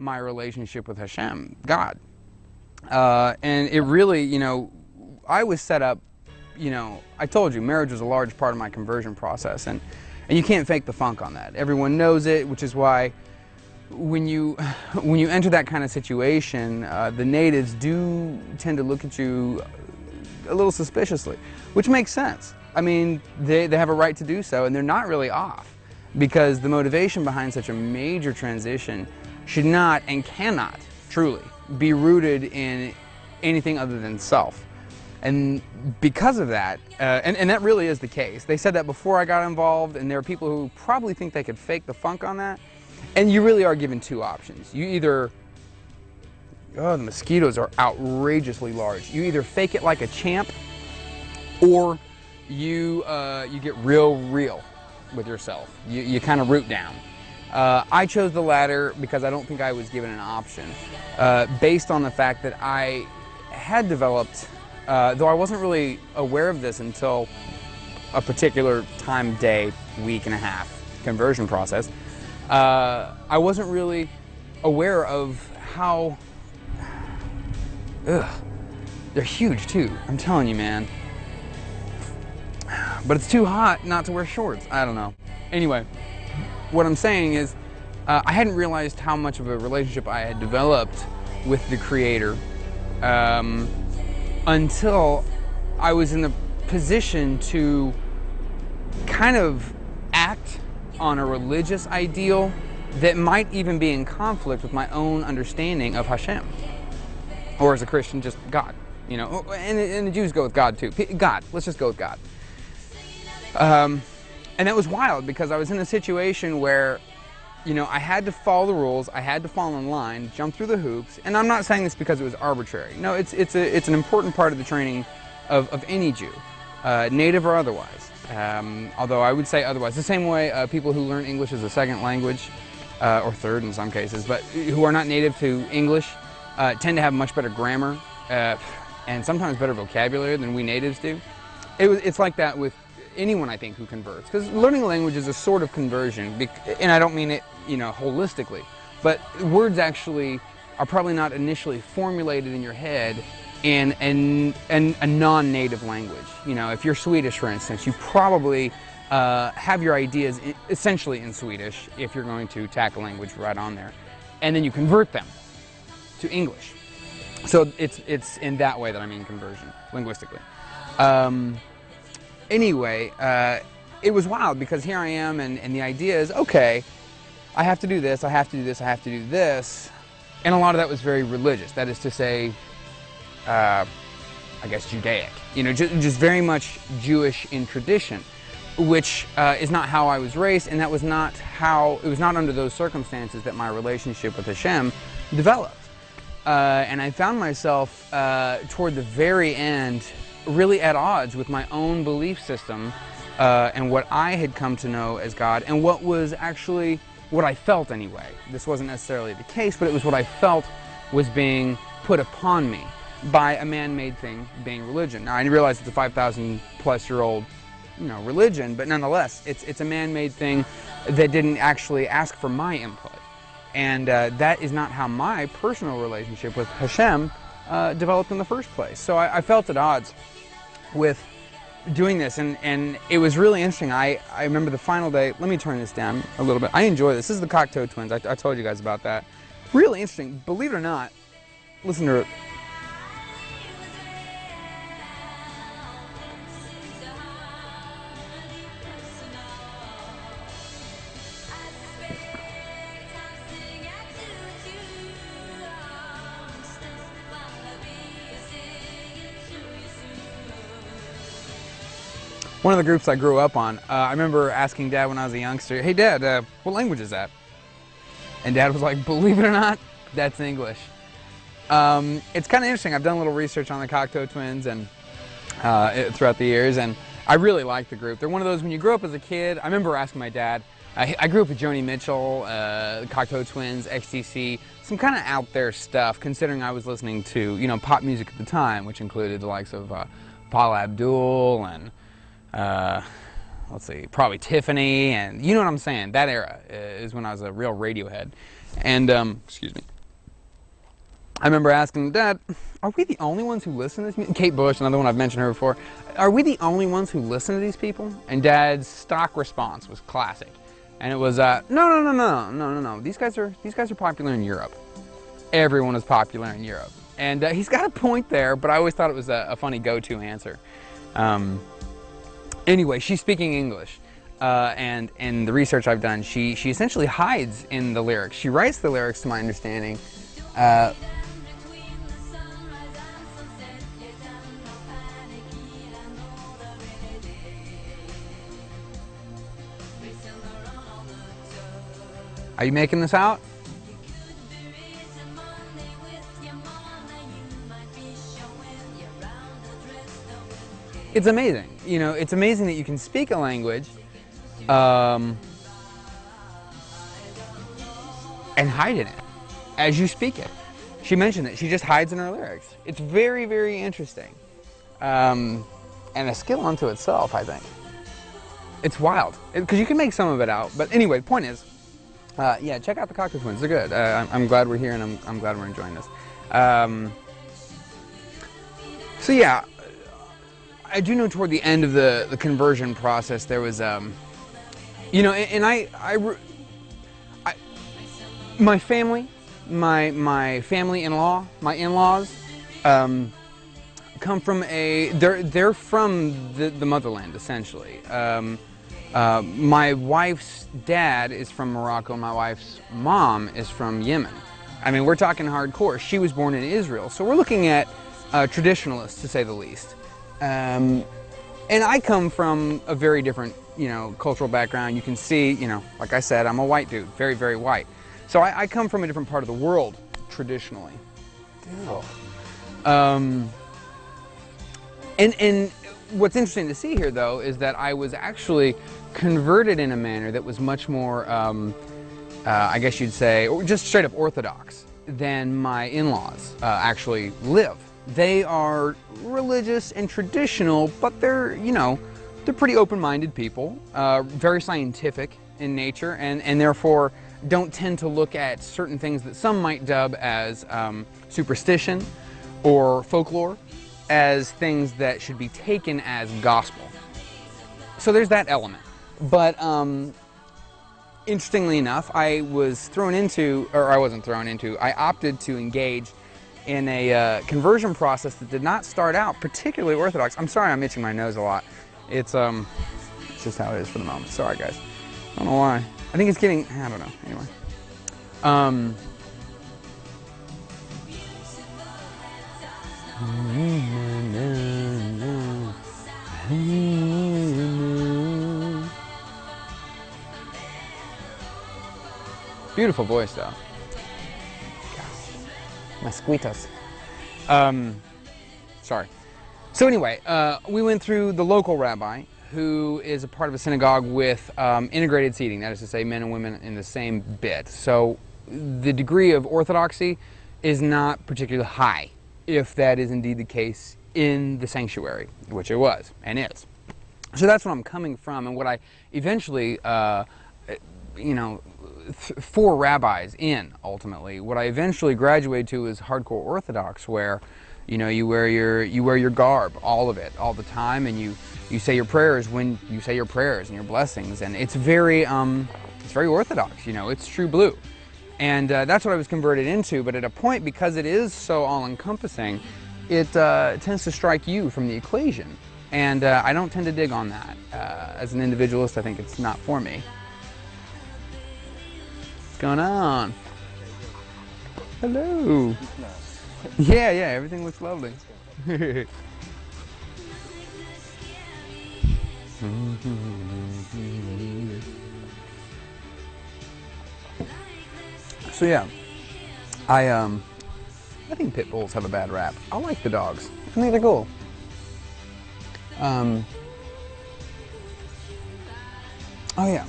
my relationship with Hashem, God. And it really, you know, I was set up, you know, I told you, marriage was a large part of my conversion process, and you can't fake the funk on that. Everyone knows it, which is why when you enter that kind of situation, the natives do tend to look at you a little suspiciously, which makes sense. I mean, they have a right to do so, and they're not really off, because the motivation behind such a major transition should not and cannot truly be rooted in anything other than self. And because of that, and that really is the case. They said that before I got involved, and there are people who probably think they could fake the funk on that. And you really are given two options. You either, oh, the mosquitoes are outrageously large. You either fake it like a champ, or you get real with yourself. You kind of root down. I chose the latter because I don't think I was given an option, based on the fact that I had developed, though I wasn't really aware of this until a particular time, day, week and a half conversion process, I wasn't really aware of how, they're huge too, I'm telling you, man. But it's too hot not to wear shorts, I don't know. Anyway, what I'm saying is, I hadn't realized how much of a relationship I had developed with the Creator until I was in the position to kind of act on a religious ideal that might even be in conflict with my own understanding of Hashem. Or as a Christian, just God. You know, and the Jews go with God too. God, let's just go with God. And that was wild, because I was in a situation where, you know, I had to follow the rules, I had to fall in line, jump through the hoops, and I'm not saying this because it was arbitrary. No, it's an important part of the training of any Jew, native or otherwise. Although I would say otherwise. The same way people who learn English as a second language, or third in some cases, but who are not native to English, tend to have much better grammar, and sometimes better vocabulary than we natives do. It's like that with anyone, I think, who converts, because learning a language is a sort of conversion, and I don't mean it, you know, holistically, but words actually are probably not initially formulated in your head in a non-native language. You know, if you're Swedish, for instance, you probably have your ideas essentially in Swedish if you're going to tack a language right on there, and then you convert them to English. So it's in that way that I mean conversion, linguistically. Anyway, it was wild, because here I am, and the idea is, okay, I have to do this, I have to do this, I have to do this, and a lot of that was very religious. That is to say, I guess Judaic, you know, just very much Jewish in tradition, which is not how I was raised, and that was not how, it was not under those circumstances that my relationship with Hashem developed. And I found myself toward the very end really at odds with my own belief system and what I had come to know as God, and what was actually, what I felt anyway. This wasn't necessarily the case, but it was what I felt was being put upon me by a man-made thing, being religion. Now, I realize it's a 5,000-plus-year-old, you know, religion, but nonetheless, it's a man-made thing that didn't actually ask for my input. And that is not how my personal relationship with Hashem developed in the first place. So I felt at odds with doing this, and it was really interesting. I remember the final day. Let me turn this down a little bit. I enjoy this. This is the Cocteau Twins. I told you guys about that. Really interesting. Believe it or not, listen to it. One of the groups I grew up on, I remember asking Dad when I was a youngster, "Hey Dad, what language is that?" And Dad was like, "Believe it or not, that's English." It's kind of interesting. I've done a little research on the Cocteau Twins and throughout the years, and I really like the group. They're one of those, when you grow up as a kid, I remember asking my dad, I grew up with Joni Mitchell, the Cocteau Twins, XTC, some kind of out there stuff, considering I was listening to, you know, pop music at the time, which included the likes of Paula Abdul and let's see, probably Tiffany, and you know what I'm saying. That era is when I was a real Radiohead. And excuse me. I remember asking Dad, are we the only ones who listen to this music? Kate Bush, another one I've mentioned her before. Are we the only ones who listen to these people? And Dad's stock response was classic. And it was, no. These guys are popular in Europe. Everyone is popular in Europe. And he's got a point there, but I always thought it was a funny go-to answer. Anyway, she's speaking English. And in the research I've done, she essentially hides in the lyrics. She writes the lyrics, to my understanding. Are you making this out? It's amazing. You know, it's amazing that you can speak a language and hide in it as you speak it. She mentioned that she just hides in her lyrics. It's very, very interesting. And a skill unto itself, I think. It's wild, because you can make some of it out. But anyway, the point is, yeah, check out the Cocteau Twins. They're good. I'm glad we're here, and I'm glad we're enjoying this. So yeah, I do know toward the end of the conversion process there was, you know, and my family, my family-in-law, my in-laws, come from they're from the motherland, essentially. My wife's dad is from Morocco, my wife's mom is from Yemen. I mean, we're talking hardcore. She was born in Israel, so we're looking at traditionalists, to say the least. And I come from a very different, you know, cultural background. You can see, you know, like I said, I'm a white dude, very, very white. So I come from a different part of the world, traditionally. And what's interesting to see here, though, is that I was actually converted in a manner that was much more, I guess you'd say, or just straight up orthodox than my in-laws actually live. They are religious and traditional, but they're, you know, they're pretty open-minded people, very scientific in nature, and therefore don't tend to look at certain things that some might dub as superstition or folklore as things that should be taken as gospel. So there's that element. But interestingly enough, I was thrown into, or I wasn't thrown into, I opted to engage in a conversion process that did not start out particularly orthodox. I'm sorry I'm itching my nose a lot. It's just how it is for the moment. Sorry, guys. I don't know why. I think it's getting, I don't know. Anyway. Beautiful voice, though. Mosquitoes. Sorry. So anyway, we went through the local rabbi, who is a part of a synagogue with integrated seating. That is to say, men and women in the same bit. So the degree of orthodoxy is not particularly high, if that is indeed the case in the sanctuary, which it was and is. So that's what I'm coming from, and what I eventually, you know, 4 rabbis in, ultimately, what I eventually graduated to is hardcore Orthodox, where, you know, you wear your garb, all of it, all the time, and you say your prayers when you say your prayers and your blessings, and it's very Orthodox, you know, it's true blue. And that's what I was converted into, but at a point, because it is so all-encompassing, it tends to strike you from the equation. And I don't tend to dig on that. As an individualist, I think it's not for me. What's going on? Hello. Yeah, everything looks lovely. So yeah, I think pit bulls have a bad rap. I like the dogs. I think they're cool. Oh yeah.